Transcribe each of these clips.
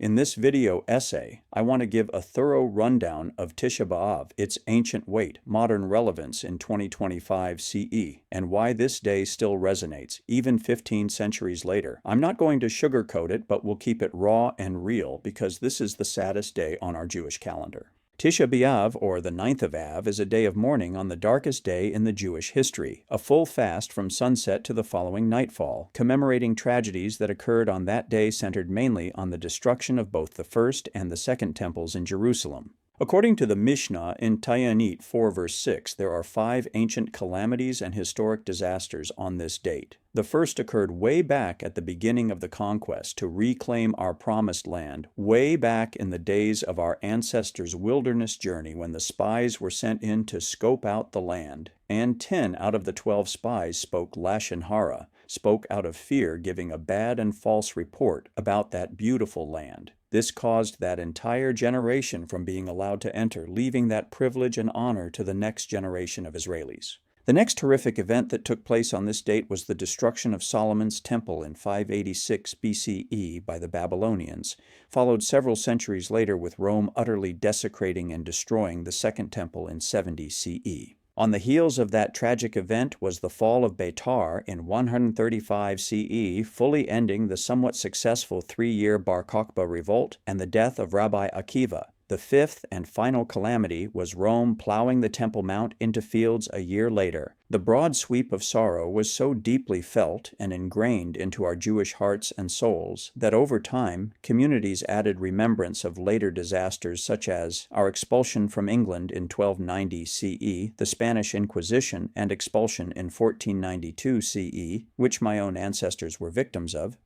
In this video essay, I want to give a thorough rundown of Tisha B'Av, its ancient weight, modern relevance in 2025 CE, and why this day still resonates, even 15 centuries later. I'm not going to sugarcoat it, but we'll keep it raw and real because this is the saddest day on our Jewish calendar. Tisha B'Av, or the 9th of Av, is a day of mourning on the darkest day in the Jewish history, a full fast from sunset to the following nightfall, commemorating tragedies that occurred on that day centered mainly on the destruction of both the first and the second temples in Jerusalem. According to the Mishnah in Ta'anit 4 verse 6, there are 5 ancient calamities and historic disasters on this date. The first occurred way back at the beginning of the conquest to reclaim our promised land, way back in the days of our ancestors' wilderness journey when the spies were sent in to scope out the land, and 10 out of the 12 spies spoke Lashon Hara, spoke out of fear, giving a bad and false report about that beautiful land. This caused that entire generation from being allowed to enter, leaving that privilege and honor to the next generation of Israelis. The next horrific event that took place on this date was the destruction of Solomon's temple in 586 BCE by the Babylonians, followed several centuries later with Rome utterly desecrating and destroying the second temple in 70 CE. On the heels of that tragic event was the fall of Beitar in 135 CE, fully ending the somewhat successful 3-year Bar Kokhba revolt and the death of Rabbi Akiva. The fifth and final calamity was Rome plowing the Temple Mount into fields a year later. The broad sweep of sorrow was so deeply felt and ingrained into our Jewish hearts and souls that over time, communities added remembrance of later disasters such as our expulsion from England in 1290 CE, the Spanish Inquisition and expulsion in 1492 CE, which my own ancestors were victims of,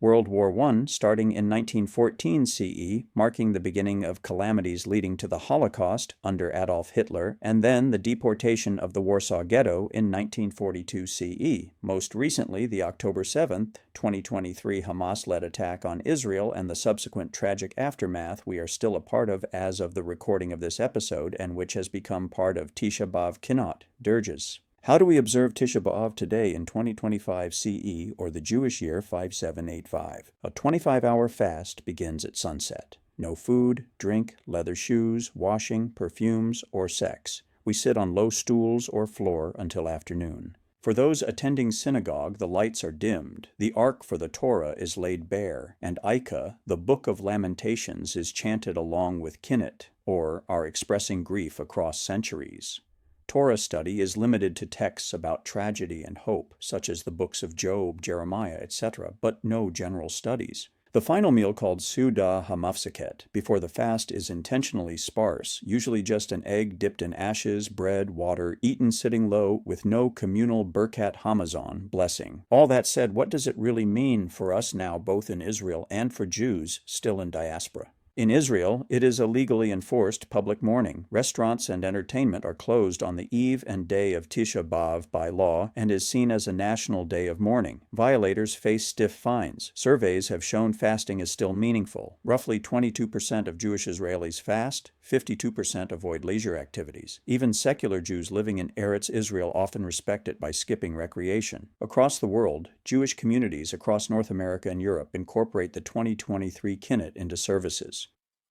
World War I starting in 1914 CE, marking the beginning of calamities leading to the Holocaust under Adolf Hitler, and then the deportation of the Warsaw Ghetto in 1942 CE. Most recently, the October 7th, 2023 Hamas-led attack on Israel and the subsequent tragic aftermath we are still a part of as of the recording of this episode, and which has become part of Tisha B'Av Kinnot, dirges. How do we observe Tisha B'Av today in 2025 CE, or the Jewish year 5785? A 25-hour fast begins at sunset. No food, drink, leather shoes, washing, perfumes, or sex. We sit on low stools or floor until afternoon. For those attending synagogue, the lights are dimmed, the ark for the Torah is laid bare, and Ika, the Book of Lamentations, is chanted along with Kinnot, or our expressing grief across centuries. Torah study is limited to texts about tragedy and hope, such as the books of Job, Jeremiah, etc., but no general studies. The final meal, called Suda HaMafseket, before the fast, is intentionally sparse, usually just an egg dipped in ashes, bread, water, eaten sitting low, with no communal Birkat Hamazon, blessing. All that said, what does it really mean for us now, both in Israel and for Jews still in diaspora? In Israel, it is a legally enforced public mourning. Restaurants and entertainment are closed on the eve and day of Tisha B'Av by law and is seen as a national day of mourning. Violators face stiff fines. Surveys have shown fasting is still meaningful. Roughly 22% of Jewish Israelis fast, 52% avoid leisure activities. Even secular Jews living in Eretz Israel often respect it by skipping recreation. Across the world, Jewish communities across North America and Europe incorporate the 2023 Kinnot into services.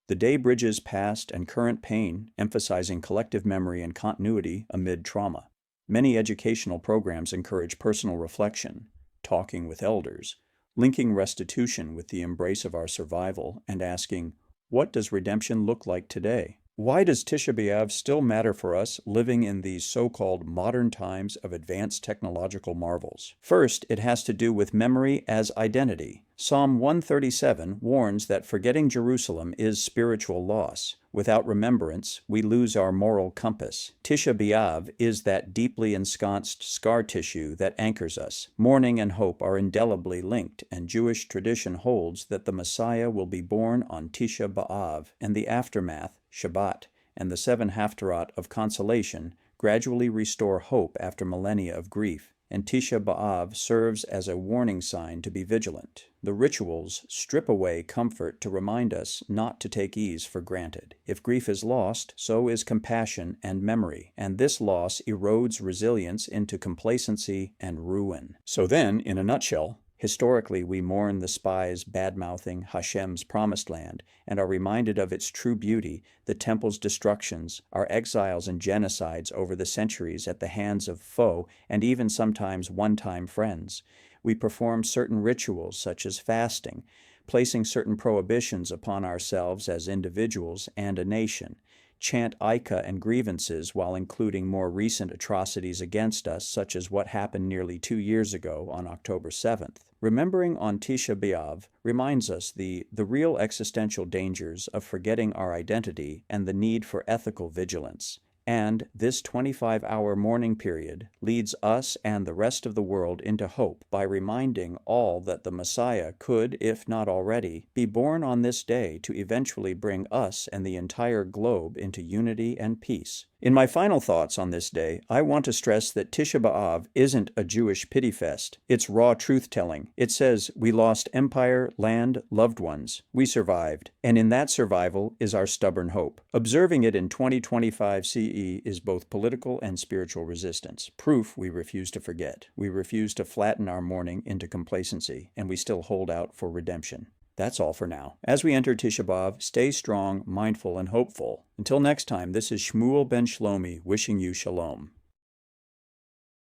The day bridges past and current pain, emphasizing collective memory and continuity amid trauma. Many educational programs encourage personal reflection, talking with elders, linking restitution with the embrace of our survival, and asking, what does redemption look like today? Why does Tisha B'Av still matter for us living in these so-called modern times of advanced technological marvels? First, it has to do with memory as identity. Psalm 137 warns that forgetting Jerusalem is spiritual loss. Without remembrance, we lose our moral compass. Tisha B'Av is that deeply ensconced scar tissue that anchors us. Mourning and hope are indelibly linked, and Jewish tradition holds that the Messiah will be born on Tisha B'Av, and the aftermath, Shabbat, and the 7 Haftarot of consolation gradually restore hope after millennia of grief, and Tisha B'Av serves as a warning sign to be vigilant. The rituals strip away comfort to remind us not to take ease for granted. If grief is lost, so is compassion and memory, and this loss erodes resilience into complacency and ruin. So then, in a nutshell, Historically, we mourn the spies bad-mouthing Hashem's promised land and are reminded of its true beauty, the temple's destructions, our exiles and genocides over the centuries at the hands of foe and even sometimes one-time friends. We perform certain rituals such as fasting, placing certain prohibitions upon ourselves as individuals and a nation, chant Ica and grievances while including more recent atrocities against us, such as what happened nearly 2 years ago on October 7th. Remembering on Tisha B'Av reminds us the real existential dangers of forgetting our identity and the need for ethical vigilance. And this 25-hour mourning period leads us and the rest of the world into hope by reminding all that the Messiah could, if not already, be born on this day to eventually bring us and the entire globe into unity and peace. In my final thoughts on this day, I want to stress that Tisha B'Av isn't a Jewish pity fest. It's raw truth-telling. It says, we lost empire, land, loved ones. We survived. And in that survival is our stubborn hope. Observing it in 2025 CE is both political and spiritual resistance. Proof we refuse to forget. We refuse to flatten our mourning into complacency, and we still hold out for redemption. That's all for now. As we enter Tisha B'Av, stay strong, mindful, and hopeful. Until next time, this is Shmuel ben Shlomi wishing you shalom.